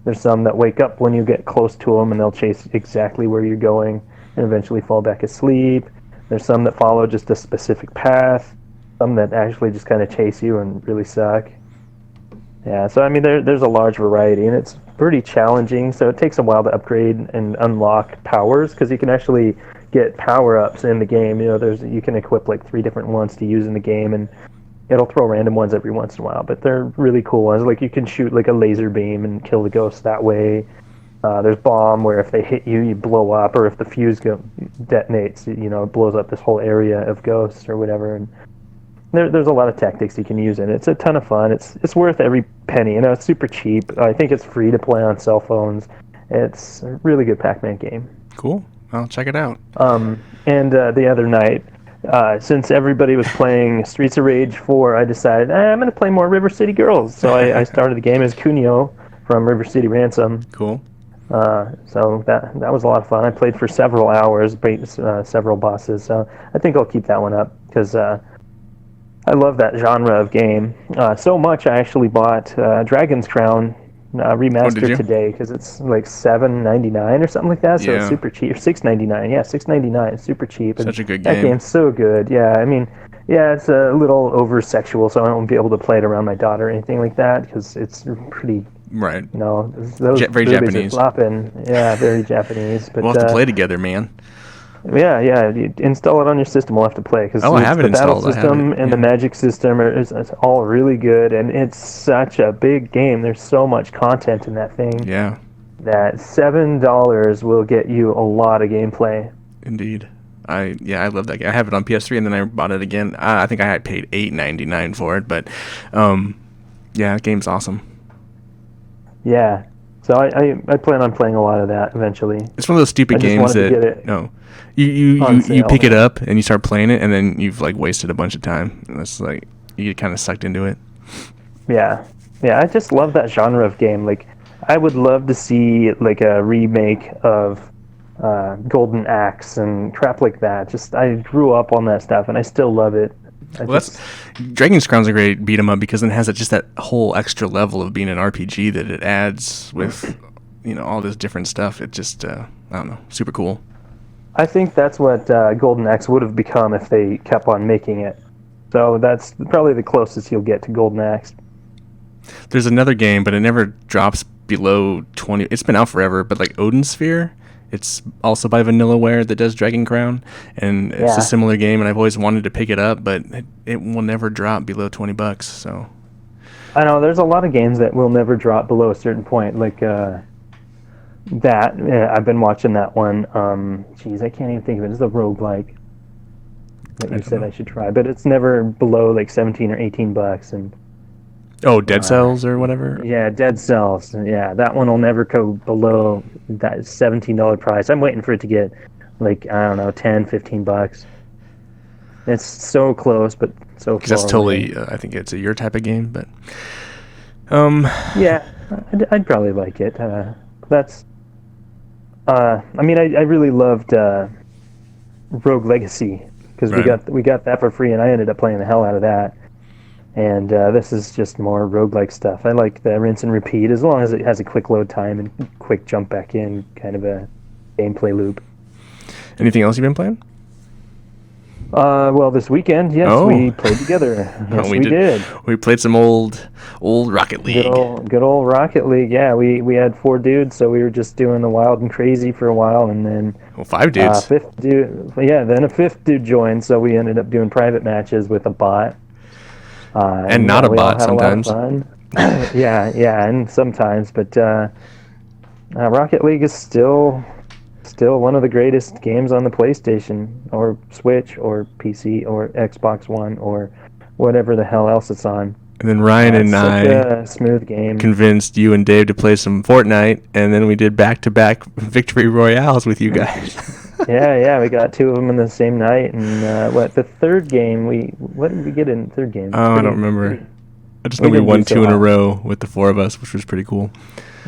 there's some that wake up when you get close to them, and they'll chase exactly where you're going and eventually fall back asleep. There's some that follow just a specific path. Some that actually just kind of chase you and really suck. Yeah, so I mean, there's a large variety, and it's pretty challenging. So it takes a while to upgrade and unlock powers, because you can actually get power-ups in the game. You can equip like 3 different ones to use in the game, and it'll throw random ones every once in a while. But they're really cool ones. Like you can shoot like a laser beam and kill the ghosts that way. There's bomb, where if they hit you, you blow up, or if the fuse detonates, it blows up this whole area of ghosts or whatever. And there's a lot of tactics you can use in it. It's a ton of fun. It's worth every penny. It's super cheap. I think it's free to play on cell phones. It's a really good Pac-Man game. Cool. I'll check it out. And the other night, since everybody was playing Streets of Rage 4, I decided I'm going to play more River City Girls. So I started the game as Kunio from River City Ransom. Cool. So that was a lot of fun. I played for several hours, beat several bosses. So I think I'll keep that one up, because I love that genre of game so much. I actually bought Dragon's Crown remastered today, because it's like $7.99 or something like that. So it's super cheap. Or $6.99. Yeah, $6.99. Super cheap. Such a good game. That game's so good. Yeah, I mean, it's a little over sexual, so I won't be able to play it around my daughter or anything like that, because it's pretty. Right. Those very Japanese. are flopping. Yeah, very Japanese. But we'll have to play together, man. Yeah, you install it on your system. We'll have to play, because I have it the battle installed. system and the magic system it's all really good, and it's such a big game. There's so much content in that thing. Yeah. That $7 will get you a lot of gameplay. Indeed. I love that game. I have it on PS3, and then I bought it again. I think I had paid $8.99 for it, but that game's awesome. Yeah. So I plan on playing a lot of that eventually. It's one of those stupid games that you pick it up and you start playing it, and then you've like wasted a bunch of time. And it's like you get kind of sucked into it. Yeah. I just love that genre of game. Like, I would love to see like a remake of Golden Axe and crap like that. Just I grew up on that stuff, and I still love it. Dragon's Crown's a great beat 'em up, because it has just that whole extra level of being an RPG that it adds with all this different stuff. It just I don't know, super cool. I think that's what Golden Axe would have become if they kept on making it. So that's probably the closest you'll get to Golden Axe. There's another game, but it never drops below 20. It's been out forever, but like Odin Sphere, it's also by Vanillaware that does Dragon Crown, and it's a similar game, and I've always wanted to pick it up, but it will never drop below $20. So I know there's a lot of games that will never drop below a certain point, like that. I've been watching that one. I can't even think of it. It's a roguelike that you said I should try, but it's never below like $17 or $18, and Dead Cells or whatever. Yeah, Dead Cells. Yeah, that one will never go below that $17 price. I'm waiting for it to get like, I don't know, $10, $15. It's so close, but so far. That's totally. I think it's your type of game, but. Yeah, I'd probably like it. That's. I mean, I really loved Rogue Legacy, because we got that for free, and I ended up playing the hell out of that. And this is just more roguelike stuff. I like the rinse and repeat, as long as it has a quick load time and quick jump back in, kind of a gameplay loop. Anything else you've been playing? Well, this weekend, yes, we played together. Yes, we did. We played some old Rocket League. Good old Rocket League. Yeah, we had 4 dudes, so we were just doing the wild and crazy for a while, and then 5 dudes. Then a 5th dude joined, so we ended up doing private matches with a bot. And not a bot sometimes. yeah, and sometimes, but Rocket League is still one of the greatest games on the PlayStation or Switch or PC or Xbox One or whatever the hell else it's on. And then Ryan and I a smooth game. Convinced you and Dave to play some Fortnite, and then we did back-to-back victory royales with you guys. Yeah, we got two of them in the same night, and the third game what did we get in the third game? Oh, I don't remember. I just know we didn't won do so two in a hot. row with the four of us, which was pretty cool.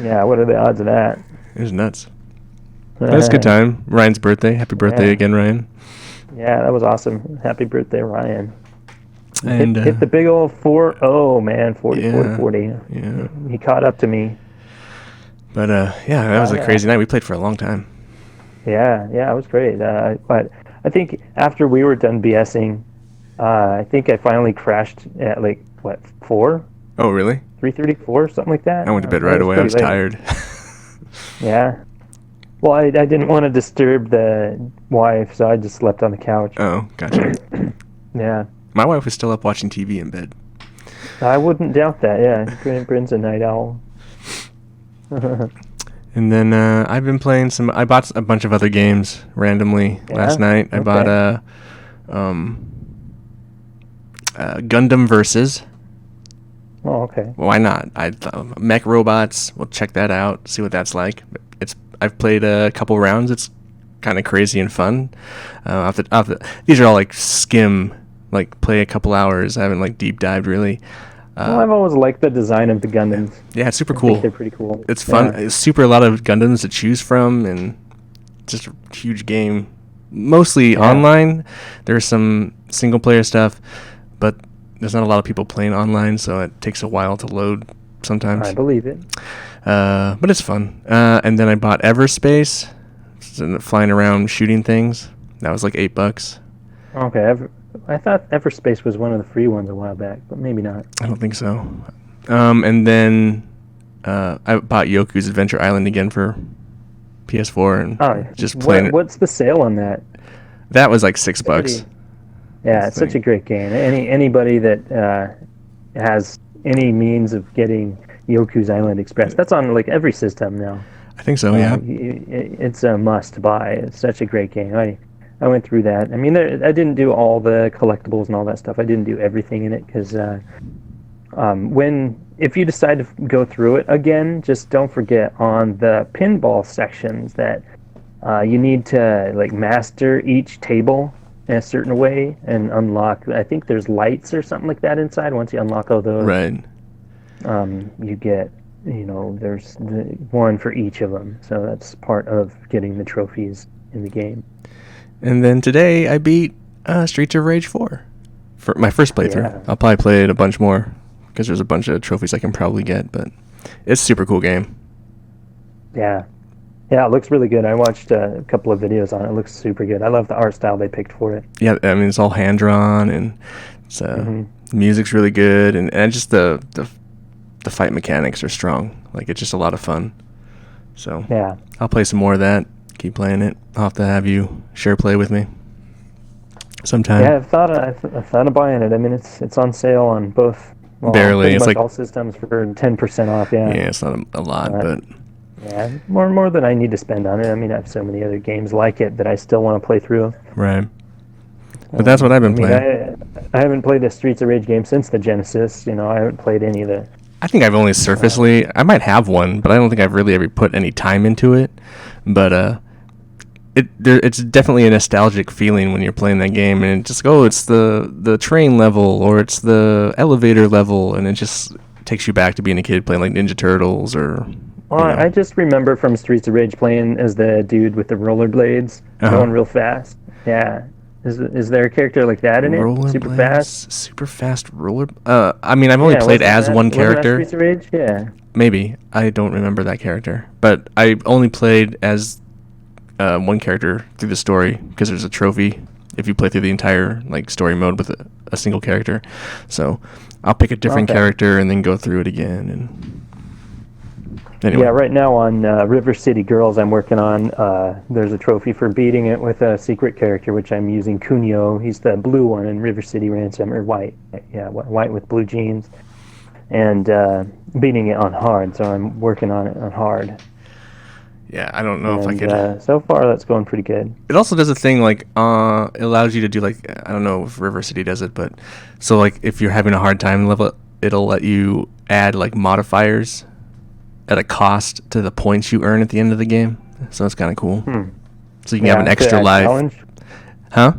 Yeah, what are the odds of that? It was nuts. That was a good time. Ryan's birthday. Happy birthday Yeah. again, Ryan. Yeah, that was awesome. Happy birthday, Ryan. And Hit the big old 4-0, man, 44 to yeah, 40. yeah. He caught up to me. But yeah, that was a yeah. crazy night. We played for a long time. Yeah, it was great. But I think after we were done BSing, I think I finally crashed at 4? Oh, really? 3:34, something like that. I went to bed That right away. I was pretty late. tired. Yeah. Well, I didn't want to disturb the wife, so I just slept on the couch. Oh, gotcha. Yeah. My wife was still up watching TV in bed. I wouldn't doubt that, yeah. Bryn's a night owl. And then I've been playing I bought a bunch of other games randomly last night. I bought Gundam Versus. Oh, okay. Why not? Mech robots. We'll check that out. See what that's like. I've played a couple rounds. It's kind of crazy and fun. These are all like skim, like play a couple hours. I haven't like deep dived really. Well, I've always liked the design of the Gundams. Yeah, it's super I cool. think they're pretty cool. It's fun. Yeah. It's a lot of Gundams to choose from, and just a huge game. Mostly online. There's some single player stuff, but there's not a lot of people playing online, so it takes a while to load sometimes. I believe it. But it's fun. And then I bought Everspace, flying around shooting things. That was like $8. Okay, I thought Everspace was one of the free ones a while back, but maybe not. I don't think so. And then I bought Yoku's Adventure Island again for PS4 and just playing it. What's the sale on that? That was like $6. Yeah, it's such a great game. Anybody that has any means of getting Yoku's Island Express, that's on like every system now. I think so, yeah. It's a must buy. It's such a great game. I went through that. I mean, I didn't do all the collectibles and all that stuff. I didn't do everything in it because if you decide to go through it again, just don't forget on the pinball sections that you need to like master each table in a certain way and unlock. I think there's lights or something like that inside. Once you unlock all those, right, you get there's one for each of them. So that's part of getting the trophies in the game. And then today I beat Streets of Rage 4 for my first playthrough. Yeah. I'll probably play it a bunch more because there's a bunch of trophies I can probably get, but it's a super cool game. Yeah, it looks really good. I watched a couple of videos on it. It looks super good. I love the art style they picked for it. Yeah, I mean, it's all hand-drawn, and it's, the music's really good, and just the fight mechanics are strong. Like, it's just a lot of fun. So yeah, I'll play some more of that. Keep playing it. I'll have to have you share play with me sometime. Yeah, I've thought of buying it. I mean, it's on sale on both. Well, barely. pretty It's much like all systems for 10% off. Yeah. Yeah, it's not a lot, but yeah, more than I need to spend on it. I mean, I have so many other games like it that I still want to play through. right. But that's what I've been playing. I haven't played a Streets of Rage game since the Genesis. I haven't played any of the. I think I've only surfacely. I might have one, but I don't think I've really ever put any time into it. But it's definitely a nostalgic feeling when you're playing that game, and it's just it's the train level or it's the elevator level, and it just takes you back to being a kid playing like Ninja Turtles or. Well, I just remember from Streets of Rage playing as the dude with the rollerblades going real fast. Yeah. Is there a character like that in it? Super fast roller. I mean, I've only played as one character. Streets of Rage? Yeah. Maybe I don't remember that character, but I only played as one character through the story because there's a trophy if you play through the entire like story mode with a single character. So I'll pick a different character and then go through it again. And anyway. Yeah, right now on River City Girls, I'm working on. There's a trophy for beating it with a secret character, which I'm using Kunio. He's the blue one in River City Ransom, or white. Yeah, white with blue jeans, and beating it on hard. So I'm working on it on hard. Yeah, I don't know if I could. So far, that's going pretty good. It also does a thing like it allows you to do like I don't know if River City does it, but so like if you're having a hard time level, it'll let you add like modifiers at a cost to the points you earn at the end of the game. So it's kind of cool. So you can have an extra to add life. challenge? Huh?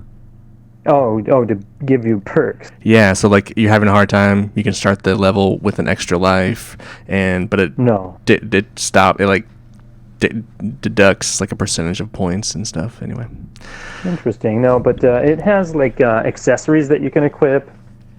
Oh, to give you perks. Yeah, so like you're having a hard time, you can start the level with an extra life, but it No. did stop. It like deducts like a percentage of points and stuff. Anyway. Interesting. No, but it has like accessories that you can equip,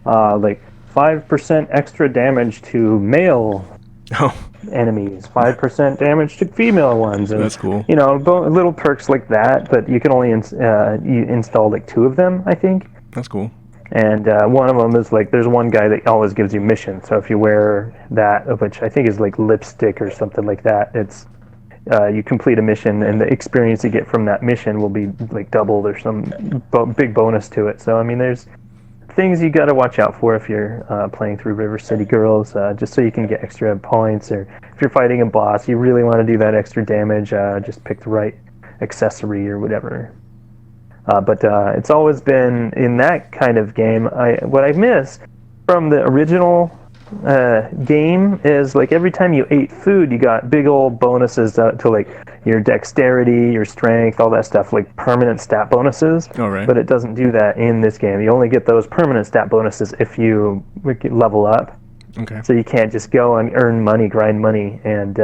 like 5% extra damage to male Oh, enemies, 5% damage to female ones, and that's cool. little perks like that. But you can only you install like 2 of them, I think. That's cool. And one of them is like there's one guy that always gives you missions. So if you wear that, which I think is like lipstick or something like that, it's you complete a mission, and the experience you get from that mission will be like doubled or some big bonus to it. So I mean, there's things you got to watch out for if you're playing through River City Girls, just so you can get extra points, or if you're fighting a boss, you really want to do that extra damage, just pick the right accessory or whatever. But it's always been in that kind of game. What I miss from the original game is like every time you ate food, you got big old bonuses to like your dexterity, your strength, all that stuff, like permanent stat bonuses. All right. But it doesn't do that in this game. You only get those permanent stat bonuses if you level up. Okay. So you can't just go and earn money, grind money, and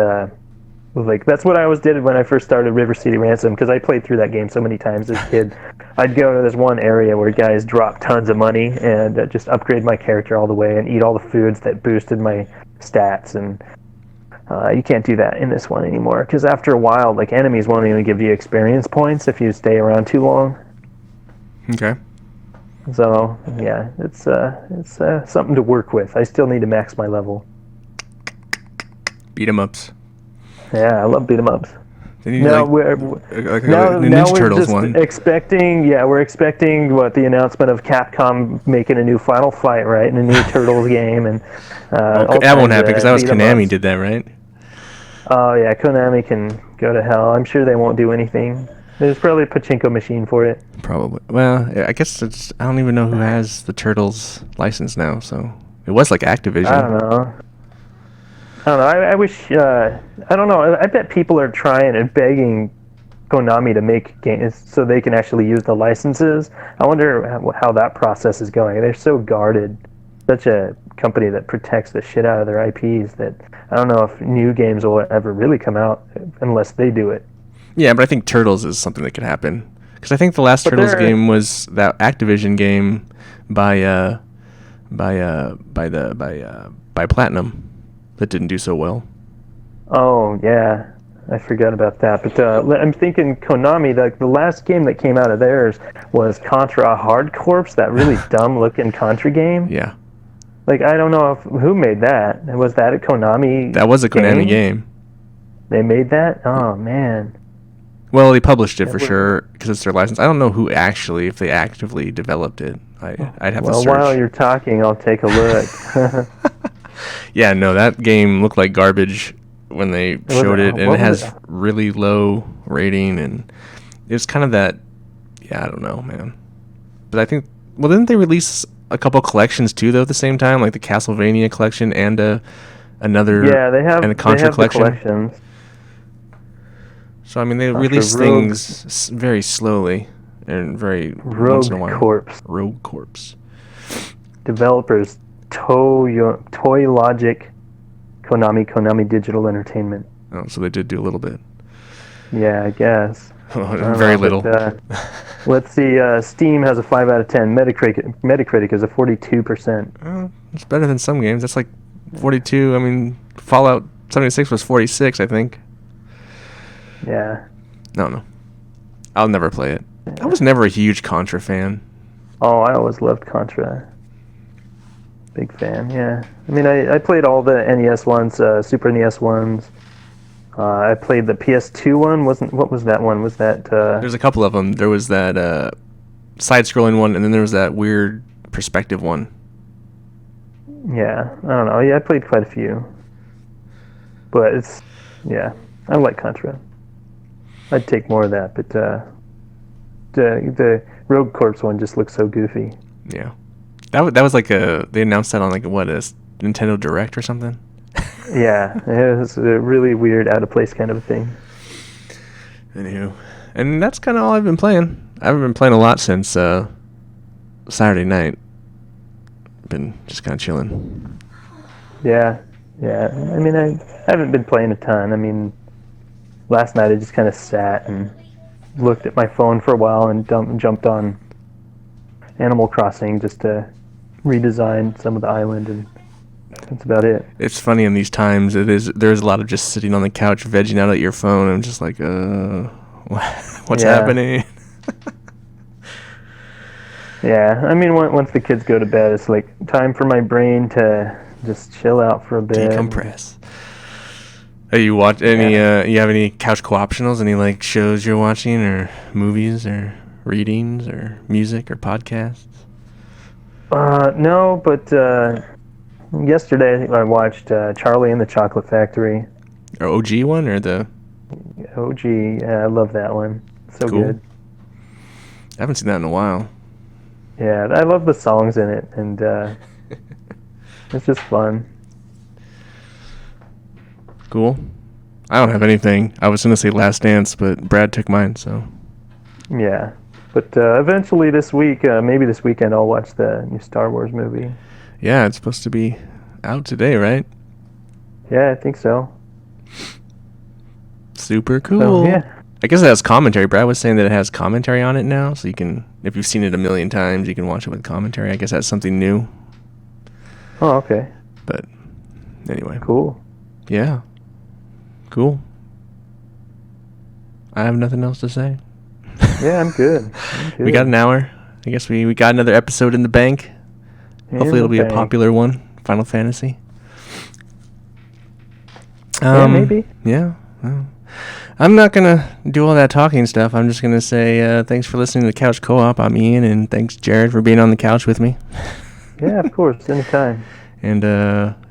like that's what I always did when I first started River City Ransom, because I played through that game so many times as a kid. I'd go to this one area where guys drop tons of money and just upgrade my character all the way and eat all the foods that boosted my stats. And you can't do that in this one anymore, because after a while, like enemies won't even give you experience points if you stay around too long. Okay. So yeah, it's something to work with. I still need to max my level. Beat 'em ups. Yeah, I love beat 'em ups. Now we're Ninja Turtles just one. we're expecting the announcement of Capcom making a new Final Fight, right, and a new Turtles game, and that won't happen because that was Konami did that, right? Oh yeah, Konami can go to hell. I'm sure they won't do anything. There's probably a pachinko machine for it. Probably. Well, I guess I don't even know who has the Turtles license now. So it was like Activision. I don't know. I wish. I don't know. I bet people are trying and begging Konami to make games so they can actually use the licenses. I wonder how that process is going. They're so guarded. Such a company that protects the shit out of their IPs that I don't know if new games will ever really come out unless they do it. Yeah, but I think Turtles is something that could happen, because I think the last Turtles game was that Activision game by Platinum that didn't do so well. Oh yeah, I forgot about that. But I'm thinking Konami. The last game that came out of theirs was Contra Hard Corps, that really dumb looking Contra game. Yeah. Like I don't know who made that. Was that a Konami? That was a Konami game. They made that? Oh man. Well, they published it for sure because it's their license. I don't know who actually, if they actively developed it. I'd have to search. Well, while you're talking, I'll take a look. Yeah, no, that game looked like garbage when they showed it, and it has really low rating, and it was kind of that. Yeah, I don't know, man. But I think, well, didn't they release a couple collections too, though, at the same time, like the Castlevania collection and another? Yeah, they have. And a Contra collection. The collections. So I mean, they release things very slowly and very once in a while. Rogue Corps. Developers Toy Logic, Konami Digital Entertainment. Oh, so they did do a little bit. Yeah, I guess. Very little. But, let's see. Steam has a 5 out of 10. Metacritic is a 42%. It's better than some games. That's like 42. I mean, Fallout 76 was 46, I think. Yeah. No. I'll never play it. I was never a huge Contra fan. Oh, I always loved Contra. Big fan, yeah. I mean, I played all the NES ones, Super NES ones. I played the PS2 one. What was that one? Was that... There's a couple of them. There was that side-scrolling one, and then there was that weird perspective one. Yeah, I don't know. Yeah, I played quite a few. But it's... Yeah, I like Contra. I'd take more of that, but the Rogue Corps one just looks so goofy. Yeah. That was like they announced that on like a Nintendo Direct or something? Yeah, it was a really weird, out of place kind of a thing. Anywho, and that's kind of all I've been playing. I haven't been playing a lot since Saturday night. Been just kind of chilling. Yeah. I mean, I haven't been playing a ton. I mean, last night I just kind of sat and looked at my phone for a while and jumped on Animal Crossing just to redesign some of the island, and that's about it. It's funny in these times. There's a lot of just sitting on the couch, vegging out at your phone. I'm just like, what's happening? Yeah, I mean, once the kids go to bed, it's like time for my brain to just chill out for a bit. Decompress. Are you watch any? You have any couch co-optionals? Any like shows you're watching, or movies, or readings, or music, or podcasts? No, but yesterday I watched Charlie and the Chocolate Factory. Or OG one, or the OG. I love that one. So cool. good. I haven't seen that in a while. Yeah, I love the songs in it, and it's just fun. Cool. I don't have anything. I was going to say Last Dance, but Brad took mine, so. Yeah. But eventually this week, maybe this weekend, I'll watch the new Star Wars movie. Yeah, it's supposed to be out today, right? Yeah, I think so. Super cool. So, yeah. I guess it has commentary. Brad was saying that it has commentary on it now, so you can, if you've seen it a million times, you can watch it with commentary. I guess that's something new. Oh, okay. But anyway. Cool. Yeah. Cool. I have nothing else to say. Yeah, I'm good. We got an hour. I guess we got another episode in the bank. Hopefully it'll be a popular one. Final Fantasy. Yeah, maybe. Yeah. Well, I'm not going to do all that talking stuff. I'm just going to say thanks for listening to the Couch Co-op. I'm Ian, and thanks, Jared, for being on the couch with me. Yeah, of course. Anytime. And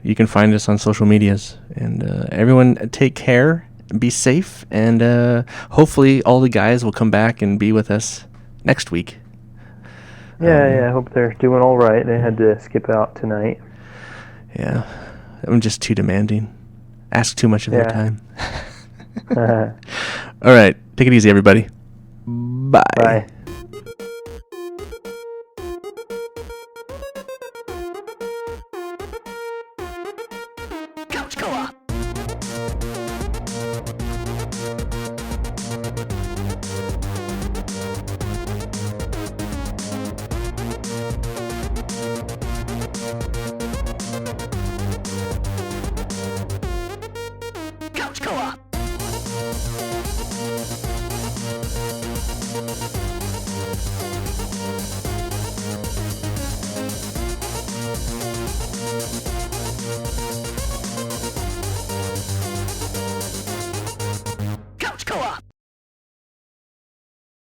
you can find us on social medias. And everyone, take care, be safe, and hopefully all the guys will come back and be with us next week. Yeah, I hope they're doing all right. They had to skip out tonight. Yeah, I'm just too demanding. Ask too much of their time. All right, take it easy, everybody. Bye. Bye.